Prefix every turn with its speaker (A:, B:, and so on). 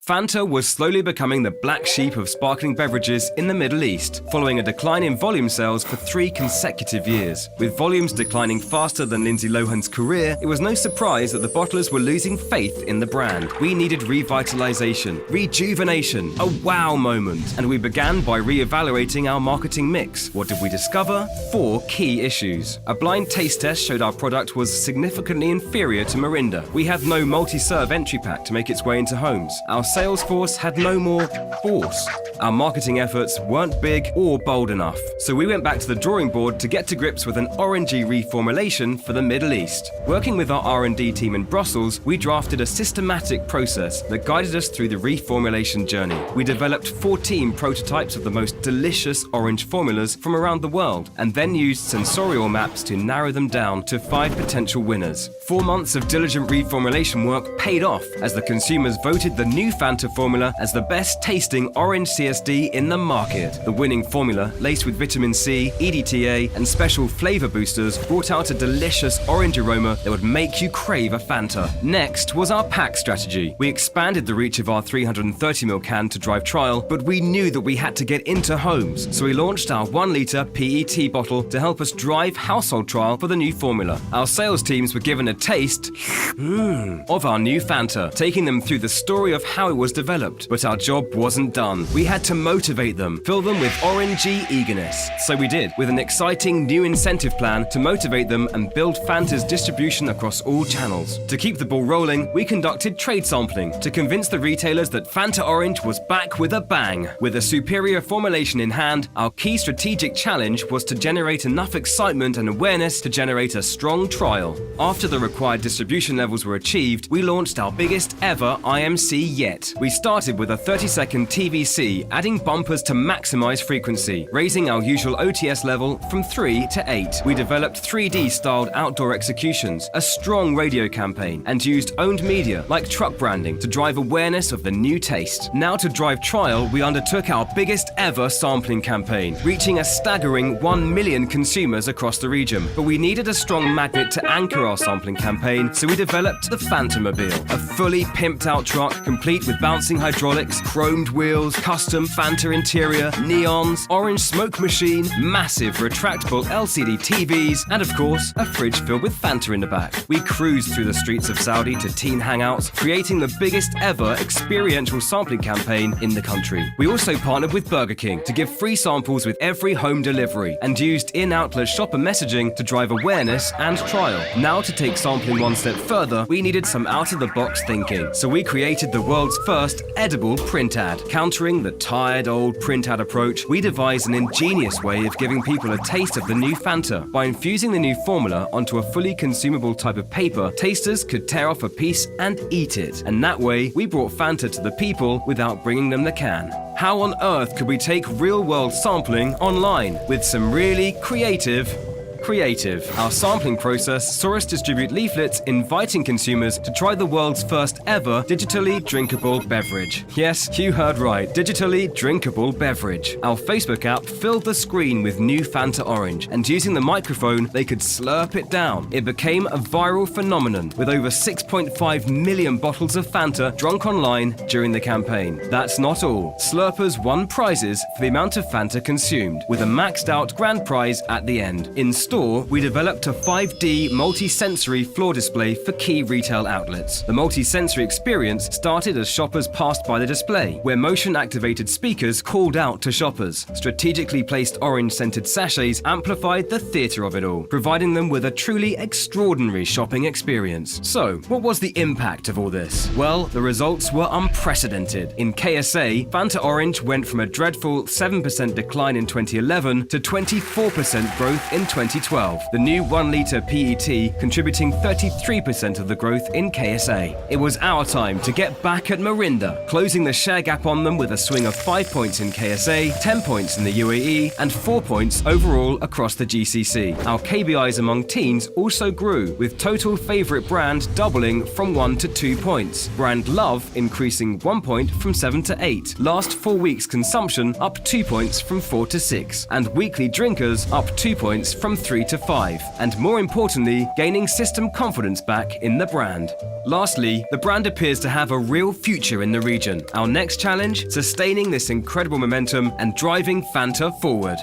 A: Fanta was slowly becoming the black sheep of sparkling beverages in the Middle East, following a decline in volume sales for 3 consecutive years. With volumes declining faster than Lindsay Lohan's career, it was no surprise that the bottlers were losing faith in the brand. We needed revitalization, rejuvenation, a wow moment, and we began by re-evaluating our marketing mix. What did we discover? 4 key issues. A blind taste test showed our product was significantly inferior to Mirinda. We had no multi-serve entry pack to make its way into homes. Our sales force had no more force. Our marketing efforts weren't big or bold enough. So we went back to the drawing board to get to grips with an orangey reformulation for the Middle East. Working with our R&D team in Brussels, we drafted a systematic process that guided us through the reformulation journey. We developed 14 prototypes of the most delicious orange formulas from around the world, and then used sensorial maps to narrow them down to 5 potential winners. 4 months of diligent reformulation work paid off as the consumers voted the new Fanta formula as the best tasting orange CSD in the market. The winning formula, laced with vitamin C, EDTA, and special flavor boosters, brought out a delicious orange aroma that would make you crave a Fanta. Next was our pack strategy. We expanded the reach of our 330ml can to drive trial, but we knew that we had to get into homes, so we launched our 1-litre PET bottle to help us drive household trial for the new formula. Our sales teams were given a taste of our new Fanta, taking them through the story of how it was developed. But our job wasn't done. We had to motivate them, fill them with orangey eagerness. So we did, with an exciting new incentive plan to motivate them and build Fanta's distribution across all channels. To keep the ball rolling, we conducted trade sampling to convince the retailers that Fanta Orange was back with a bang. With a superior formulation in hand, our key strategic challenge was to generate enough excitement and awareness to generate a strong trial. After the required distribution levels were achieved, we launched our biggest ever IMC yet. We started with a 30-second TVC, adding bumpers to maximize frequency, raising our usual OTS level from 3 to 8. We developed 3D-styled outdoor executions, a strong radio campaign, and used owned media like truck branding to drive awareness of the new taste. Now to drive trial, we undertook our biggest ever sampling campaign, reaching a staggering 1 million consumers across the region. But we needed a strong magnet to anchor our sampling campaign, so we developed the Fantamobile, a fully pimped-out truck complete with bouncing hydraulics, chromed wheels, custom Fanta interior, neons, orange smoke machine, massive retractable LCD TVs, and of course, a fridge filled with Fanta in the back. We cruised through the streets of Saudi to teen hangouts, creating the biggest ever experiential sampling campaign in the country. We also partnered with Burger King to give free samples with every home delivery, and used in-outlet shopper messaging to drive awareness and trial. Now to take sampling one step further, we needed some out-of-the-box thinking, so we created the world's first edible print ad. Countering the tired old print ad approach, we devised an ingenious way of giving people a taste of the new Fanta. By infusing the new formula onto a fully consumable type of paper, tasters could tear off a piece and eat it. And that way, we brought Fanta to the people without bringing them the can. How on earth could we take real-world sampling online with some really creative? Our sampling process saw us distribute leaflets inviting consumers to try the world's first ever digitally drinkable beverage. Yes, you heard right, digitally drinkable beverage. Our Facebook app filled the screen with new Fanta Orange, and using the microphone, they could slurp it down. It became a viral phenomenon, with over 6.5 million bottles of Fanta drunk online during the campaign. That's not all. Slurpers won prizes for the amount of Fanta consumed, with a maxed out grand prize at the end. In store, we developed a 5D multi-sensory floor display for key retail outlets. The multi-sensory experience started as shoppers passed by the display, where motion-activated speakers called out to shoppers. Strategically placed orange-scented sachets amplified the theatre of it all, providing them with a truly extraordinary shopping experience. So, what was the impact of all this? Well, the results were unprecedented. In KSA, Fanta Orange went from a dreadful 7% decline in 2011 to 24% growth in 2012. The new 1-litre PET contributing 33% of the growth in KSA. It was our time to get back at Mirinda, closing the share gap on them with a swing of 5 points in KSA, 10 points in the UAE, and 4 points overall across the GCC. Our KBIs among teens also grew, with total favourite brand doubling from 1 to 2 points. Brand love increasing 1 point from 7 to 8. Last 4 weeks consumption up 2 points from 4 to 6. And weekly drinkers up 2 points from 3 3 to 5, and more importantly, gaining system confidence back in the brand. Lastly, the brand appears to have a real future in the region. Our next challenge, sustaining this incredible momentum and driving Fanta forward.